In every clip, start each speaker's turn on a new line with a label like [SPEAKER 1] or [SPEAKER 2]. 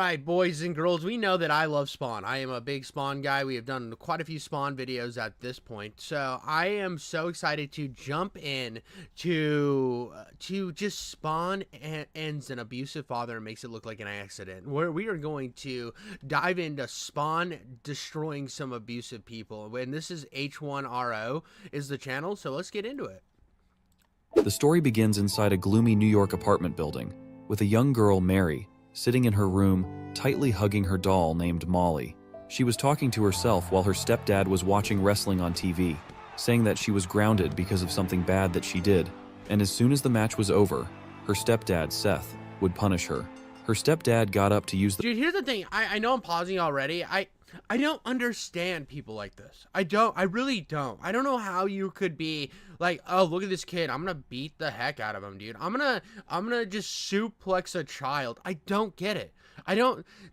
[SPEAKER 1] right, boys and girls, we know that I love Spawn. I am a big Spawn guy. We have done quite a few Spawn videos at this point. So I am so excited to jump in to just Spawn ends an abusive father and makes it look like an accident. Where we are going to dive into Spawn destroying some abusive people. And this is H1RO is the channel, so let's get into it.
[SPEAKER 2] The story begins inside a gloomy New York apartment building, with a young girl, Mary, sitting in her room, tightly hugging her doll named Molly. She was talking to herself while her stepdad was watching wrestling on TV, saying that she was grounded because of something bad that she did, and as soon as the match was over, her stepdad, Seth, would punish her. Her stepdad got up to use the—
[SPEAKER 1] Dude, here's the thing. I know I'm pausing already. I don't understand people like this. I really don't. I don't know how you could be like, oh, look at this kid. I'm gonna beat the heck out of him, dude. I'm gonna just suplex a child. I don't get it.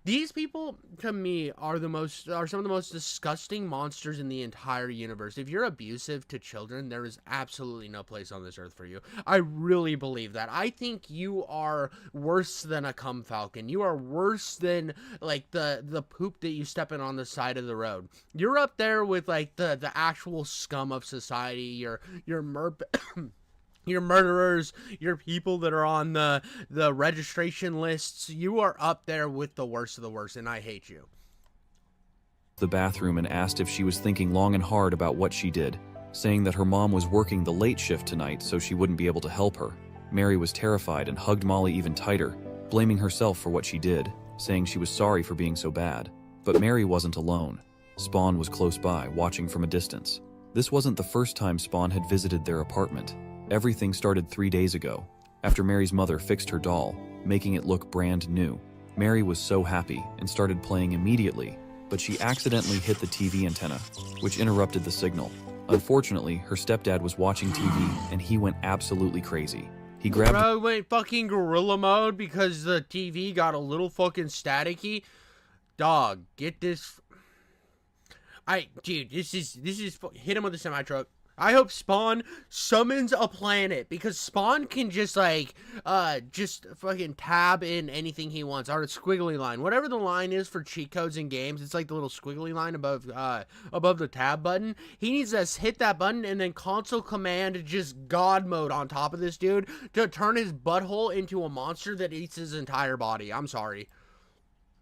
[SPEAKER 1] These people to me are some of the most disgusting monsters in the entire universe. If you're abusive to children, there is absolutely no place on this earth for you. I really believe that. I think you are worse than a cum falcon. You are worse than like the poop that you step in on the side of the road. You're up there with like the actual scum of society. Your murderers, your people that are on the registration lists. You are up there with the worst of the worst, and I hate you.
[SPEAKER 2] The bathroom and asked if she was thinking long and hard about what she did, saying that her mom was working the late shift tonight so she wouldn't be able to help her. Mary was terrified and hugged Molly even tighter, blaming herself for what she did, saying she was sorry for being so bad. But Mary wasn't alone. Spawn was close by, watching from a distance. This wasn't the first time Spawn had visited their apartment. Everything started 3 days ago, after Mary's mother fixed her doll, making it look brand new. Mary was so happy and started playing immediately, but she accidentally hit the TV antenna, which interrupted the signal. Unfortunately, her stepdad was watching TV and he went absolutely crazy. He grabbed—
[SPEAKER 1] Bro went fucking gorilla mode because the TV got a little fucking staticky. Dog, get this. Dude, this is hit him with a semi truck. I hope Spawn summons a planet, because Spawn can just like just fucking tab in anything he wants, or a squiggly line, whatever the line is for cheat codes in games. It's like the little squiggly line above the tab button. He needs to hit that button and then console command just god mode on top of this dude to turn his butthole into a monster that eats his entire body. I'm sorry.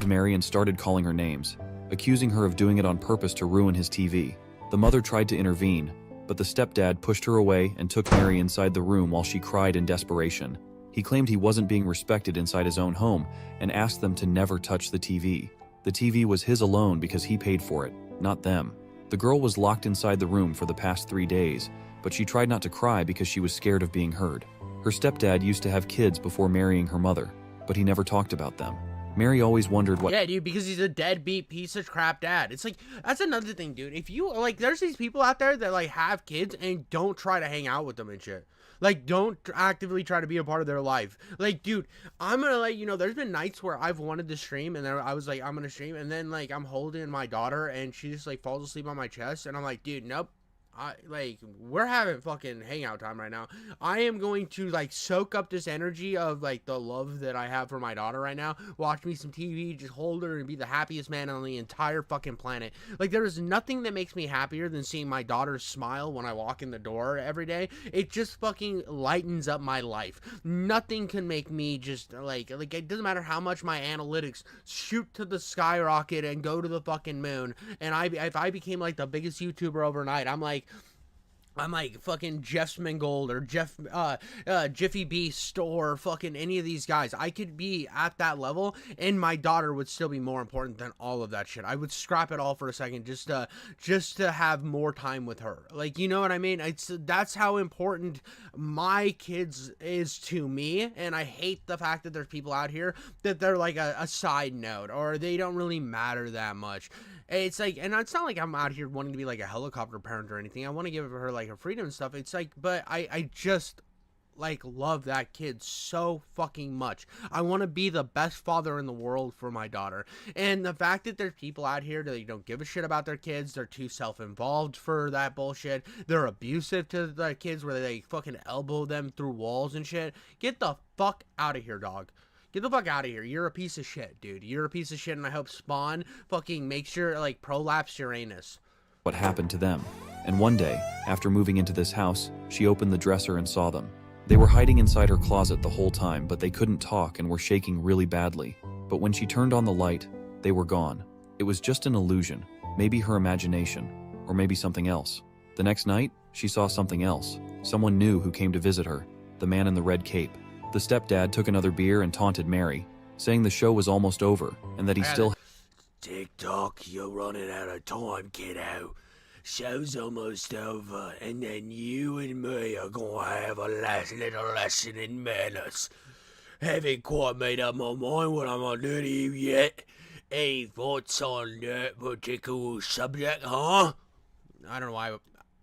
[SPEAKER 2] Mary and started calling her names, accusing her of doing it on purpose to ruin his TV. The mother tried to intervene, but the stepdad pushed her away and took Mary inside the room while she cried in desperation. He claimed he wasn't being respected inside his own home and asked them to never touch the TV. The TV was his alone because he paid for it, not them. The girl was locked inside the room for the past 3 days, but she tried not to cry because she was scared of being heard. Her stepdad used to have kids before marrying her mother, but he never talked about them. Mary always wondered what—
[SPEAKER 1] Yeah, dude, because he's a deadbeat piece of crap dad. It's like, that's another thing, dude. If you, like, there's these people out there that, like, have kids and don't try to hang out with them and shit. Like, don't actively try to be a part of their life. Like, dude, I'm gonna let you know, there's been nights where I've wanted to stream, and then I was like, I'm gonna stream, and then, like, I'm holding my daughter, and she just, like, falls asleep on my chest, and I'm like, dude, nope. We're having fucking hangout time right now. I am going to like soak up this energy of like the love that I have for my daughter right now. Watch me some TV, just hold her and be the happiest man on the entire fucking planet. Like, there is nothing that makes me happier than seeing my daughter smile when I walk in the door every day. It just fucking lightens up my life. Nothing can make me just like it doesn't matter how much my analytics shoot to the skyrocket and go to the fucking moon. And if I became like the biggest YouTuber overnight, I'm like fucking Jeff Smengold or Jiffy Beast or fucking any of these guys. I could be at that level and my daughter would still be more important than all of that shit. I would scrap it all for a second just to have more time with her. Like, you know what I mean? That's how important my kids is to me, and I hate the fact that there's people out here that they're like a side note, or they don't really matter that much. It's like, and it's not like I'm out here wanting to be like a helicopter parent or anything. I want to give her like her freedom and stuff. It's like, but I just like love that kid so fucking much. I want to be the best father in the world for my daughter. And the fact that there's people out here that don't give a shit about their kids, they're too self-involved for that bullshit. They're abusive to the kids where they fucking elbow them through walls and shit. Get the fuck out of here, dog. Get the fuck out of here. You're a piece of shit, dude. You're a piece of shit, and I hope Spawn fucking makes sure, like, prolapse Uranus.
[SPEAKER 2] What happened to them. And one day, after moving into this house, she opened the dresser and saw them. They were hiding inside her closet the whole time, but they couldn't talk and were shaking really badly. But when she turned on the light, they were gone. It was just an illusion, maybe her imagination, or maybe something else. The next night, she saw something else. Someone new who came to visit her, the man in the red cape. The stepdad took another beer and taunted Mary, saying the show was almost over and that he still...
[SPEAKER 3] Tick-tock, you're running out of time, kiddo. Show's almost over, and then you and me are gonna have a last little lesson in manners. Haven't quite made up my mind what I'm gonna do to you yet. Any thoughts on that particular subject, huh?
[SPEAKER 1] I don't know why.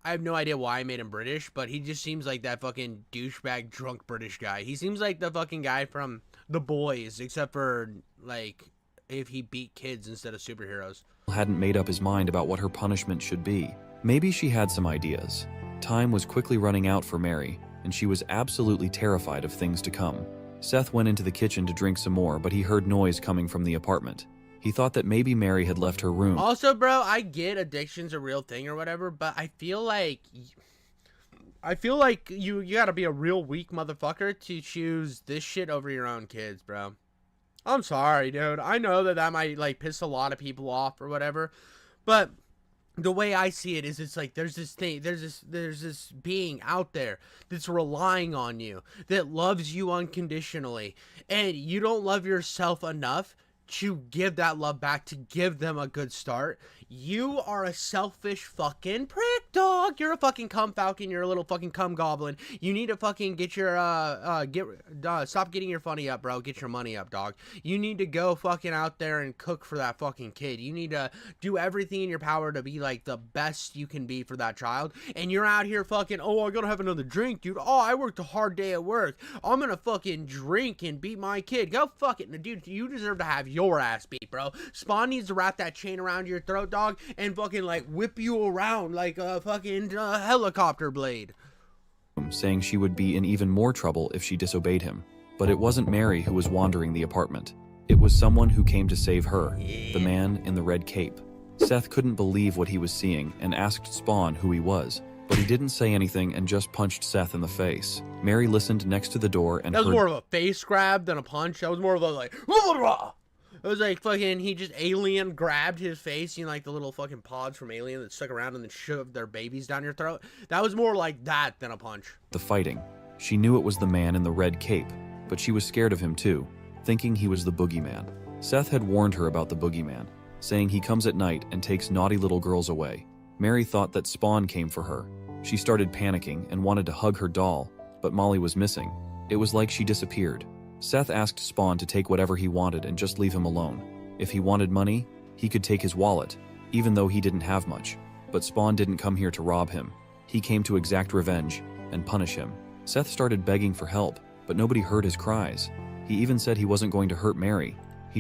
[SPEAKER 1] I have no idea why I made him British, but he just seems like that fucking douchebag drunk British guy. He seems like the fucking guy from The Boys, except for, like, if he beat kids instead of superheroes.
[SPEAKER 2] Hadn't made up his mind about what her punishment should be. Maybe she had some ideas. Time was quickly running out for Mary, and she was absolutely terrified of things to come. Seth went into the kitchen to drink some more, but he heard noise coming from the apartment. He thought that maybe Mary had left her room.
[SPEAKER 1] Also, bro, I get addiction's a real thing or whatever, but I feel like you gotta be a real weak motherfucker to choose this shit over your own kids, bro. I'm sorry, dude. I know that might, like, piss a lot of people off or whatever, but the way I see it is, it's like there's this being out there that's relying on you, that loves you unconditionally, and you don't love yourself enough to give that love back, to give them a good start. You are a selfish fucking prick, dog. You're a fucking cum falcon. You're a little fucking cum goblin. You need to fucking get your, stop getting your funny up, bro. Get your money up, dog. You need to go fucking out there and cook for that fucking kid. You need to do everything in your power to be, like, the best you can be for that child. And you're out here fucking, oh, I gotta have another drink, dude. Oh, I worked a hard day at work. I'm gonna fucking drink and beat my kid. Go fuck it. Dude, you deserve to have your ass beat, bro. Spawn needs to wrap that chain around your throat, dog, and fucking, like, whip you around like a fucking helicopter blade.
[SPEAKER 2] Saying she would be in even more trouble if she disobeyed him. But it wasn't Mary who was wandering the apartment. It was someone who came to save her, the man in the red cape. Seth couldn't believe what he was seeing and asked Spawn who he was, but he didn't say anything and just punched Seth in the face. Mary listened next to the door and
[SPEAKER 1] that was more of a face grab than a punch. That was more of a, like, it was like fucking, he just alien grabbed his face, you know, like the little fucking pods from Alien that stuck around and then shoved their babies down your throat. That was more like that than a punch.
[SPEAKER 2] The fighting. She knew it was the man in the red cape, but she was scared of him too, thinking he was the boogeyman. Seth had warned her about the boogeyman, saying he comes at night and takes naughty little girls away. Mary thought that Spawn came for her. She started panicking and wanted to hug her doll, but Molly was missing. It was like she disappeared. Seth asked Spawn to take whatever he wanted and just leave him alone. If he wanted money, he could take his wallet, even though he didn't have much. But Spawn didn't come here to rob him. He came to exact revenge and punish him. Seth started begging for help, but nobody heard his cries. He even said he wasn't going to hurt Mary.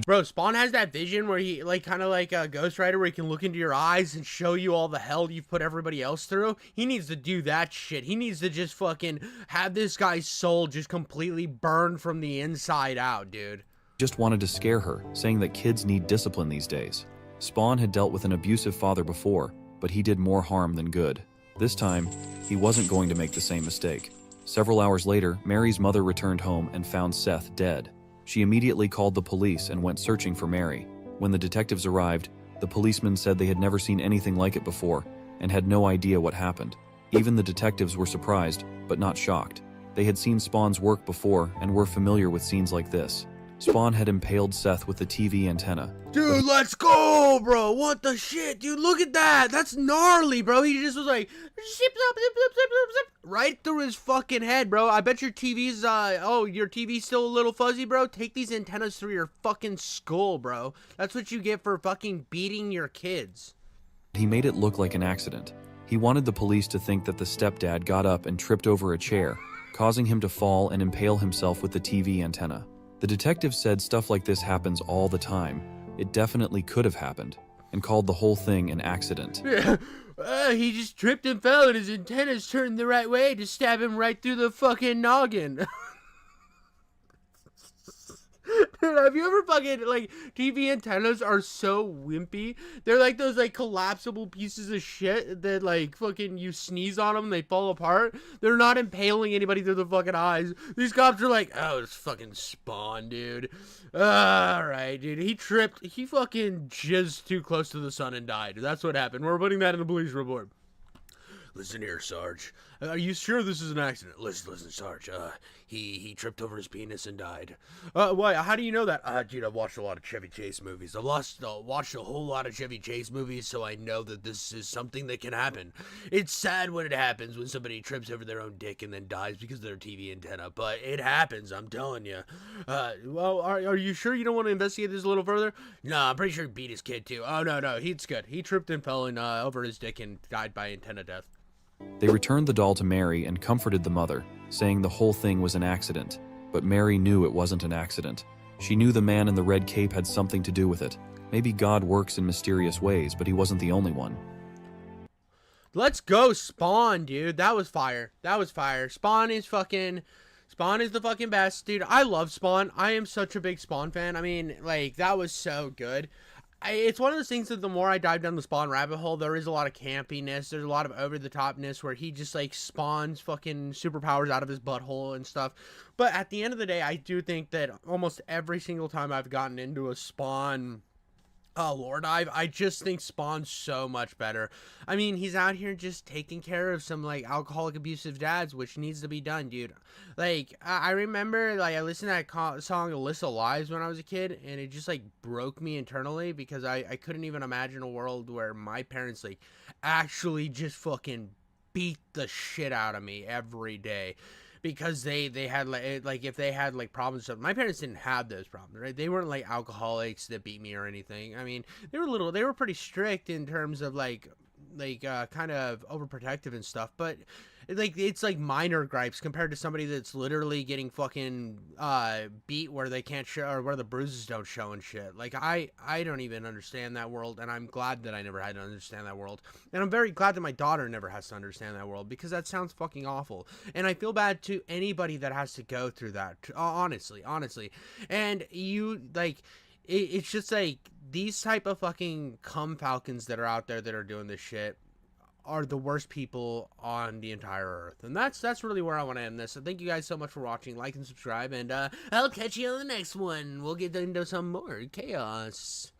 [SPEAKER 1] Bro, Spawn has that vision where he, like, kind of like a Ghost Rider, where he can look into your eyes and show you all the hell you've put everybody else through. He needs to do that shit. He needs to just fucking have this guy's soul just completely burned from the inside out, dude.
[SPEAKER 2] Just wanted to scare her, saying that kids need discipline these days. Spawn had dealt with an abusive father before, but he did more harm than good. This time, he wasn't going to make the same mistake. Several hours later, Mary's mother returned home and found Seth dead. She immediately called the police and went searching for Mary. When the detectives arrived, the policemen said they had never seen anything like it before and had no idea what happened. Even the detectives were surprised, but not shocked. They had seen Spawn's work before and were familiar with scenes like this. Spawn had impaled Seth with the TV antenna.
[SPEAKER 1] Dude, let's go, bro. What the shit, dude? Look at that. That's gnarly, bro. He just was like, zip, zip, right through his fucking head, bro. I bet your TV's, your TV's still a little fuzzy, bro. Take these antennas through your fucking skull, bro. That's what you get for fucking beating your kids.
[SPEAKER 2] He made it look like an accident. He wanted the police to think that the stepdad got up and tripped over a chair, causing him to fall and impale himself with the TV antenna. The detective said stuff like this happens all the time. It definitely could have happened, and called the whole thing an accident.
[SPEAKER 1] He just tripped and fell and his antennas turned the right way to stab him right through the fucking noggin. Dude, have you ever fucking, like, TV antennas are so wimpy. They're like those, like, collapsible pieces of shit that, like, fucking you sneeze on them, they fall apart. They're not impaling anybody through the fucking eyes. These cops are like, oh, it's fucking Spawn, dude. Alright, dude. He tripped. He fucking jizzed too close to the sun and died. That's what happened. We're putting that in the police report.
[SPEAKER 3] Listen here, Sarge.
[SPEAKER 1] Are you sure this is an accident?
[SPEAKER 3] Listen, Sarge. He tripped over his penis and died.
[SPEAKER 1] Why? How do you know that?
[SPEAKER 3] Dude, I've watched a lot of Chevy Chase movies. I've watched a whole lot of Chevy Chase movies, so I know that this is something that can happen. It's sad when it happens, when somebody trips over their own dick and then dies because of their TV antenna, but it happens, I'm telling you.
[SPEAKER 1] Well, are you sure you don't want to investigate this a little further?
[SPEAKER 3] No, I'm pretty sure he beat his kid, too.
[SPEAKER 1] Oh, no, he's good. He tripped and fell over his dick and died by antenna death.
[SPEAKER 2] They returned the doll to Mary and comforted the mother, saying the whole thing was an accident. But Mary knew it wasn't an accident. She knew the man in the red cape had something to do with it. Maybe God works in mysterious ways, but he wasn't the only one.
[SPEAKER 1] Let's go, Spawn, dude. That was fire. Spawn is the fucking best, dude. I love Spawn. I am such a big Spawn fan. I mean, like, that was so good. It's one of those things that the more I dive down the Spawn rabbit hole, there is a lot of campiness. There's a lot of over-the-topness where he just, like, spawns fucking superpowers out of his butthole and stuff. But at the end of the day, I do think that almost every single time I've gotten into a Spawn lore dive, I just think Spawn's so much better. I mean, he's out here just taking care of some, like, alcoholic abusive dads, which needs to be done, dude. Like, I remember, like, I listened to that song Alyssa Lives when I was a kid, and it just, like, broke me internally because I couldn't even imagine a world where my parents, like, actually just fucking beat the shit out of me every day. Because they had like if they had like problems, so my parents didn't have those problems, right? They weren't like alcoholics that beat me or anything. I mean, they were pretty strict in terms of like kind of overprotective and stuff, but like it's like minor gripes compared to somebody that's literally getting fucking beat where they can't show, or where the bruises don't show and shit. Like I don't even understand that world, and I'm glad that I never had to understand that world, and I'm very glad that my daughter never has to understand that world, because that sounds fucking awful, and I feel bad to anybody that has to go through that, honestly. And you like it's just like these type of fucking cum falcons that are out there that are doing this shit are the worst people on the entire earth. And that's really where I want to end this. So thank you guys so much for watching. Like and subscribe, and I'll catch you on the next one. We'll get into some more chaos.